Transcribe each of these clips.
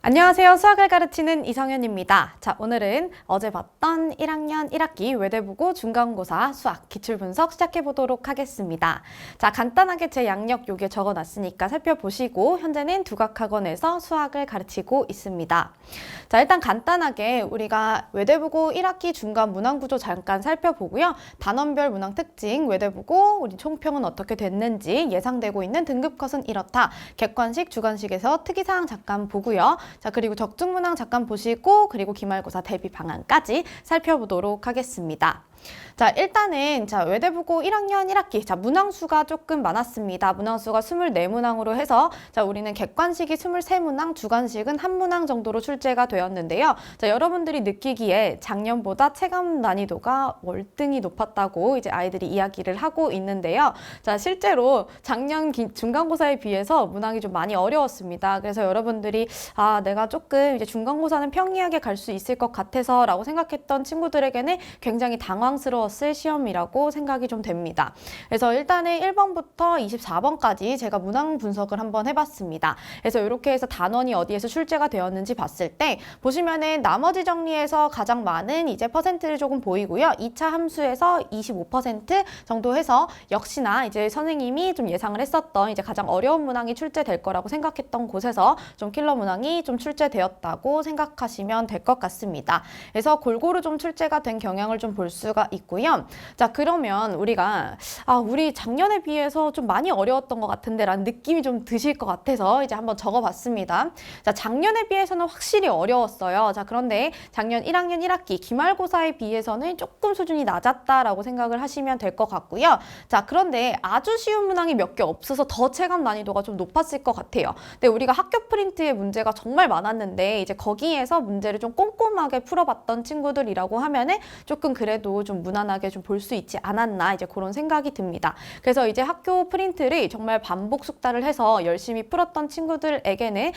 안녕하세요. 수학을 가르치는 이성현입니다. 자, 오늘은 어제 봤던 1학년 1학기 외대부고 중간고사 수학 기출분석 시작해 보도록 하겠습니다. 자, 간단하게 제 양력 여기에 적어놨으니까 살펴보시고 현재는 두각학원에서 수학을 가르치고 있습니다. 자, 일단 간단하게 우리가 외대부고 1학기 중간 문항구조 잠깐 살펴보고요. 단원별 문항 특징, 외대부고 우리 총평은 어떻게 됐는지, 예상되고 있는 등급컷은 이렇다, 객관식, 주관식에서 특이사항 잠깐 보고요. 자, 그리고 적중문항 잠깐 보시고 그리고 기말고사 대비 방안까지 살펴보도록 하겠습니다. 자, 일단은 외대부고 1학년 1학기 문항수가 조금 많았습니다. 문항수가 24문항으로 해서 우리는 객관식이 23문항, 주관식은 1문항 정도로 출제가 되었는데요. 자, 여러분들이 느끼기에 작년보다 체감 난이도가 월등히 높았다고 이제 아이들이 이야기를 하고 있는데요. 자, 실제로 작년 중간고사에 비해서 문항이 좀 많이 어려웠습니다. 그래서 여러분들이 내가 조금 이제 중간고사는 평이하게 갈 수 있을 것 같아서라고 생각했던 친구들에게는 굉장히 당황스러웠을 시험이라고 생각이 좀 됩니다. 그래서 일단은 1번부터 24번까지 제가 문항 분석을 한번 해봤습니다. 그래서 이렇게 해서 단원이 어디에서 출제가 되었는지 봤을 때 보시면은 나머지 정리에서 가장 많은 이제 퍼센트를 조금 보이고요. 2차 함수에서 25% 정도 해서 역시나 이제 선생님이 좀 예상을 했었던 이제 가장 어려운 문항이 출제될 거라고 생각했던 곳에서 좀 킬러 문항이 좀 출제되었다고 생각하시면 될 것 같습니다. 그래서 골고루 좀 출제가 된 경향을 좀 볼 수가 있고요. 자, 그러면 우리가 우리 작년에 비해서 좀 많이 어려웠던 것 같은데 라는 느낌이 좀 드실 것 같아서 이제 한번 적어봤습니다. 자, 작년에 비해서는 확실히 어려웠어요. 자, 그런데 작년 1학년 1학기 기말고사에 비해서는 조금 수준이 낮았다라고 생각을 하시면 될 것 같고요. 자, 그런데 아주 쉬운 문항이 몇 개 없어서 더 체감 난이도가 좀 높았을 것 같아요. 근데 우리가 학교 프린트의 문제가 정말 많았는데 이제 거기에서 문제를 좀 꼼꼼하게 풀어봤던 친구들이라고 하면은 조금 그래도 좀 무난하게 좀 볼 수 있지 않았나 이제 그런 생각이 듭니다. 그래서 이제 학교 프린트를 정말 반복 숙달을 해서 열심히 풀었던 친구들에게는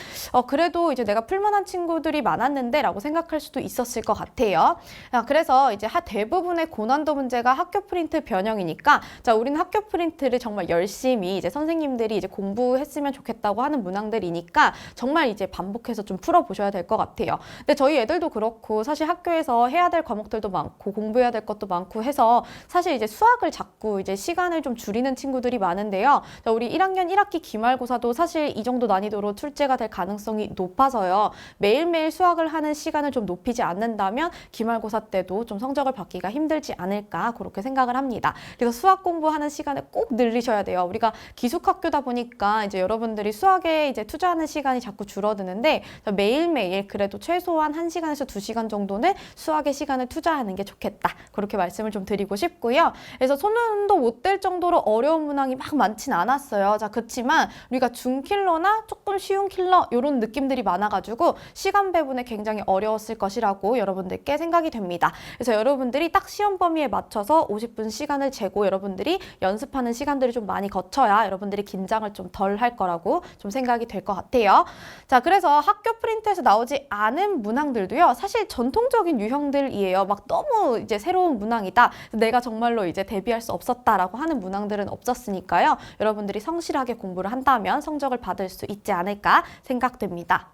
그래도 이제 내가 풀만한 친구들이 많았는데 라고 생각할 수도 있었을 것 같아요. 그래서 이제 대부분의 고난도 문제가 학교 프린트 변형이니까 우리는 학교 프린트를 정말 열심히 이제 선생님들이 이제 공부했으면 좋겠다고 하는 문항들이니까 정말 이제 반복해서 좀 풀어보셔야 될 것 같아요. 근데 저희 애들도 그렇고 사실 학교에서 해야 될 과목들도 많고 공부해야 될 것도 많고 해서 사실 이제 수학을 자꾸 이제 시간을 좀 줄이는 친구들이 많은데요. 우리 1학년 1학기 기말고사도 사실 이 정도 난이도로 출제가 될 가능성이 높아서요. 매일매일 수학을 하는 시간을 좀 높이지 않는다면 기말고사 때도 좀 성적을 받기가 힘들지 않을까 그렇게 생각을 합니다. 그래서 수학 공부하는 시간을 꼭 늘리셔야 돼요. 우리가 기숙학교다 보니까 이제 여러분들이 수학에 이제 투자하는 시간이 자꾸 줄어드는데 매일매일 그래도 최소한 1시간에서 2시간 정도는 수학의 시간을 투자하는 게 좋겠다. 그렇게 말씀을 좀 드리고 싶고요. 그래서 손도 못 댈 정도로 어려운 문항이 막 많진 않았어요. 자, 그렇지만 우리가 중킬러나 조금 쉬운 킬러 이런 느낌들이 많아가지고 시간 배분에 굉장히 어려웠을 것이라고 여러분들께 생각이 됩니다. 그래서 여러분들이 딱 시험 범위에 맞춰서 50분 시간을 재고 여러분들이 연습하는 시간들을 좀 많이 거쳐야 여러분들이 긴장을 좀 덜 할 거라고 좀 생각이 될 것 같아요. 자, 그래서 학교 프린트에서 나오지 않은 문항들도요. 사실 전통적인 유형들이에요. 막 너무 이제 새로운 문항이다. 내가 정말로 이제 대비할 수 없었다라고 하는 문항들은 없었으니까요. 여러분들이 성실하게 공부를 한다면 성적을 받을 수 있지 않을까 생각됩니다.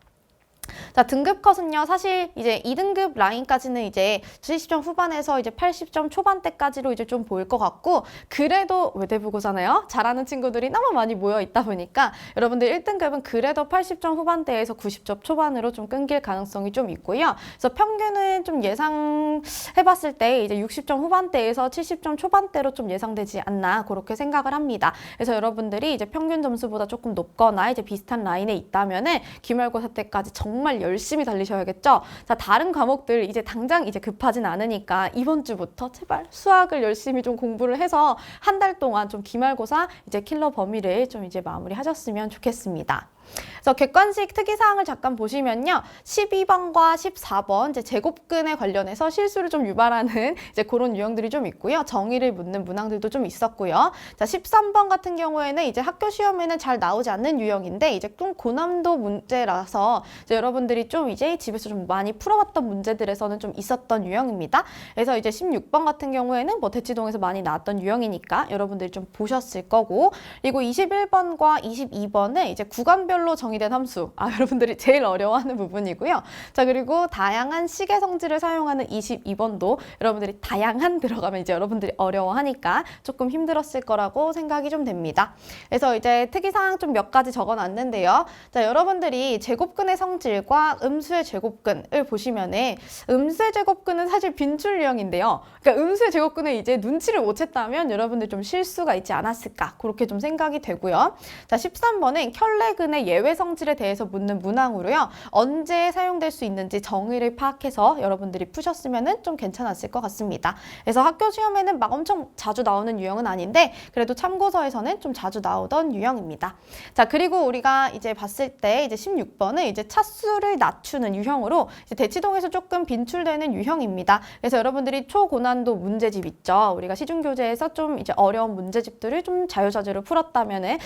자, 등급컷은요, 사실 이제 2등급 라인까지는 이제 70점 후반에서 이제 80점 초반대까지로 이제 좀 보일 것 같고, 그래도 외대부고잖아요. 잘하는 친구들이 너무 많이 모여 있다 보니까 여러분들 1등급은 그래도 80점 후반대에서 90점 초반으로 좀 끊길 가능성이 좀 있고요. 그래서 평균은 좀 예상해봤을 때 이제 60점 후반대에서 70점 초반대로 좀 예상되지 않나 그렇게 생각을 합니다. 그래서 여러분들이 이제 평균 점수보다 조금 높거나 이제 비슷한 라인에 있다면은 기말고사 때까지 정말 열심히 달리셔야겠죠. 자, 다른 과목들 이제 당장 이제 급하진 않으니까 이번 주부터 제발 수학을 열심히 좀 공부를 해서 한 달 동안 좀 기말고사 이제 킬러 범위를 좀 이제 마무리하셨으면 좋겠습니다. 그래서 객관식 특이사항을 잠깐 보시면요. 12번과 14번 이제 제곱근에 관련해서 실수를 좀 유발하는 이제 그런 유형들이 좀 있고요. 정의를 묻는 문항들도 좀 있었고요. 자, 13번 같은 경우에는 이제 학교 시험에는 잘 나오지 않는 유형인데 이제 좀 고난도 문제라서 이제 여러분들이 좀 이제 집에서 좀 많이 풀어봤던 문제들에서는 좀 있었던 유형입니다. 그래서 이제 16번 같은 경우에는 뭐 대치동에서 많이 나왔던 유형이니까 여러분들이 좀 보셨을 거고, 그리고 21번과 22번은 이제 구간별 부분별로 정의된 함수. 여러분들이 제일 어려워하는 부분이고요. 자, 그리고 다양한 시계 성질을 사용하는 22번도 여러분들이 다양한 들어가면 이제 여러분들이 어려워하니까 조금 힘들었을 거라고 생각이 좀 됩니다. 그래서 이제 특이사항 좀 몇 가지 적어놨는데요. 자, 여러분들이 제곱근의 성질과 음수의 제곱근을 보시면은 음수의 제곱근은 사실 빈출 유형인데요. 그러니까 음수의 제곱근에 이제 눈치를 못 챘다면 여러분들 좀 실수가 있지 않았을까 그렇게 좀 생각이 되고요. 자, 13번은 켤레근의 예외 성질에 대해서 묻는 문항으로요. 언제 사용될 수 있는지 정의를 파악해서 여러분들이 푸셨으면 좀 괜찮았을 것 같습니다. 그래서 학교 시험에는 막 엄청 자주 나오는 유형은 아닌데 그래도 참고서에서는 좀 자주 나오던 유형입니다. 자, 그리고 우리가 이제 봤을 때 이제 16번은 이제 차수를 낮추는 유형으로 이제 대치동에서 조금 빈출되는 유형입니다. 그래서 여러분들이 초고난도 문제집 있죠. 우리가 시중교재에서 좀 이제 어려운 문제집들을 좀 자유자재로 풀었다면은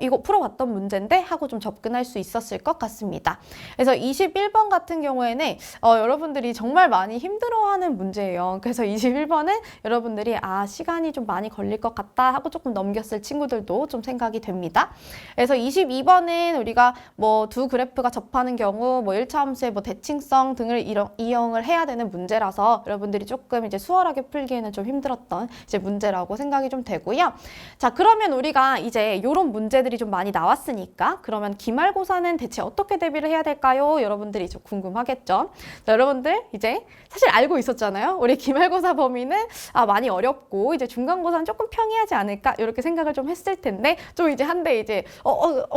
이거 풀어봤던 문제인데 하고 좀 접근할 수 있었을 것 같습니다. 그래서 21번 같은 경우에는 여러분들이 정말 많이 힘들어하는 문제예요. 그래서 21번은 여러분들이 시간이 좀 많이 걸릴 것 같다 하고 조금 넘겼을 친구들도 좀 생각이 됩니다. 그래서 22번은 우리가 뭐 두 그래프가 접하는 경우 뭐 1차 함수의 뭐 대칭성 등을 이용을 해야 되는 문제라서 여러분들이 조금 이제 수월하게 풀기에는 좀 힘들었던 이제 문제라고 생각이 좀 되고요. 자, 그러면 우리가 이제 이런 문제들이 좀 많이 나왔으니까 그러면 기말고사는 대체 어떻게 대비를 해야 될까요? 여러분들이 좀 궁금하겠죠. 자, 여러분들 이제 사실 알고 있었잖아요. 우리 기말고사 범위는 많이 어렵고 이제 중간고사는 조금 평이하지 않을까 이렇게 생각을 좀 했을 텐데 좀 이제 한데 이제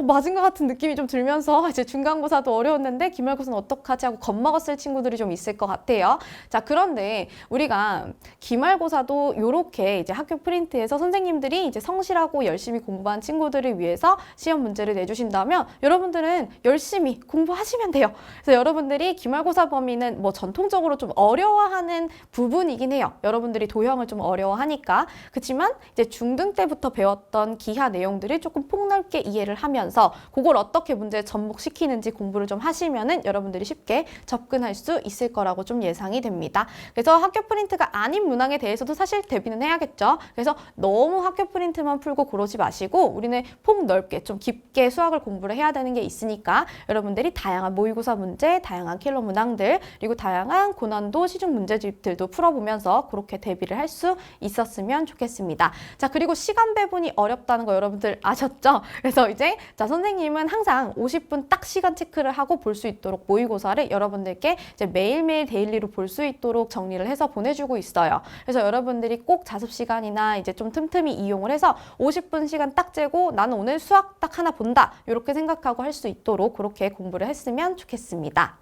맞은 것 같은 느낌이 좀 들면서 이제 중간고사도 어려웠는데 기말고사는 어떡하지 하고 겁먹었을 친구들이 좀 있을 것 같아요. 자, 그런데 우리가 기말고사도 이렇게 이제 학교 프린트에서 선생님들이 이제 성실하고 열심히 공부한 친구들을 위해서 시험 문제를 내주신다면 여러분들은 열심히 공부하시면 돼요. 그래서 여러분들이 기말고사 범위는 뭐 전통적으로 좀 어려워하는 부분이긴 해요. 여러분들이 도형을 좀 어려워하니까. 그렇지만 이제 중등 때부터 배웠던 기하 내용들을 조금 폭넓게 이해를 하면서 그걸 어떻게 문제에 접목시키는지 공부를 좀 하시면은 여러분들이 쉽게 접근할 수 있을 거라고 좀 예상이 됩니다. 그래서 학교 프린트가 아닌 문항에 대해서도 사실 대비는 해야겠죠. 그래서 너무 학교 프린트만 풀고 그러지 마시고 우리는 폭넓게 좀 깊게 수학을 공부를 해야 되는 게 있으니까 여러분들이 다양한 모의고사 문제, 다양한 킬러 문항들 그리고 다양한 고난도 시중 문제집들도 풀어보면서 그렇게 대비를 할 수 있었으면 좋겠습니다. 자, 그리고 시간 배분이 어렵다는 거 여러분들 아셨죠? 그래서 이제 선생님은 항상 50분 딱 시간 체크를 하고 볼 수 있도록 모의고사를 여러분들께 이제 매일매일 데일리로 볼 수 있도록 정리를 해서 보내주고 있어요. 그래서 여러분들이 꼭 자습 시간이나 이제 좀 틈틈이 이용을 해서 50분 시간 딱 재고 나는 오늘 수학 딱 하나 본다 이렇게 생각하고 할 수 있도록 그렇게 공부를 했으면 좋겠습니다.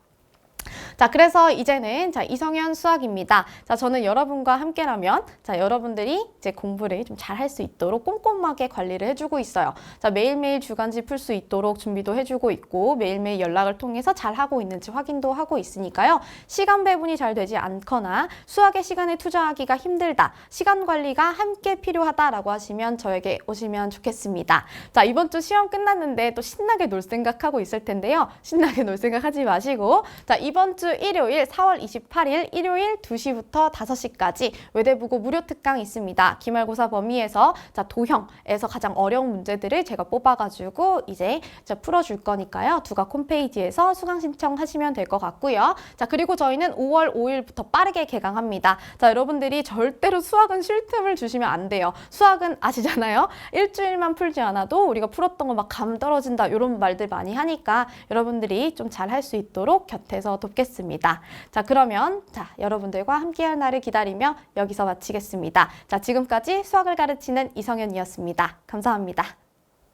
자, 그래서 이제는 이성현 수학입니다. 자, 저는 여러분과 함께라면 여러분들이 이제 공부를 좀 잘 할 수 있도록 꼼꼼하게 관리를 해주고 있어요. 자, 매일매일 주간지 풀 수 있도록 준비도 해주고 있고 매일매일 연락을 통해서 잘 하고 있는지 확인도 하고 있으니까요. 시간 배분이 잘 되지 않거나 수학의 시간을 투자하기가 힘들다, 시간 관리가 함께 필요하다라고 하시면 저에게 오시면 좋겠습니다. 자, 이번 주 시험 끝났는데 또 신나게 놀 생각하고 있을 텐데요. 신나게 놀 생각하지 마시고 자, 이번 주 일요일 4월 28일 일요일 2시부터 5시까지 외대부고 무료 특강 있습니다. 기말고사 범위에서 도형에서 가장 어려운 문제들을 제가 뽑아가지고 이제 풀어줄 거니까요. 두각 홈페이지에서 수강 신청하시면 될 것 같고요. 자, 그리고 저희는 5월 5일부터 빠르게 개강합니다. 자, 여러분들이 절대로 수학은 쉴 틈을 주시면 안 돼요. 수학은 아시잖아요. 일주일만 풀지 않아도 우리가 풀었던 거 막 감 떨어진다 이런 말들 많이 하니까 여러분들이 좀 잘 할 수 있도록 곁에서 돕겠습니다. 자, 그러면 여러분들과 함께할 날을 기다리며 여기서 마치겠습니다. 자, 지금까지 수학을 가르치는 이성현이었습니다. 감사합니다.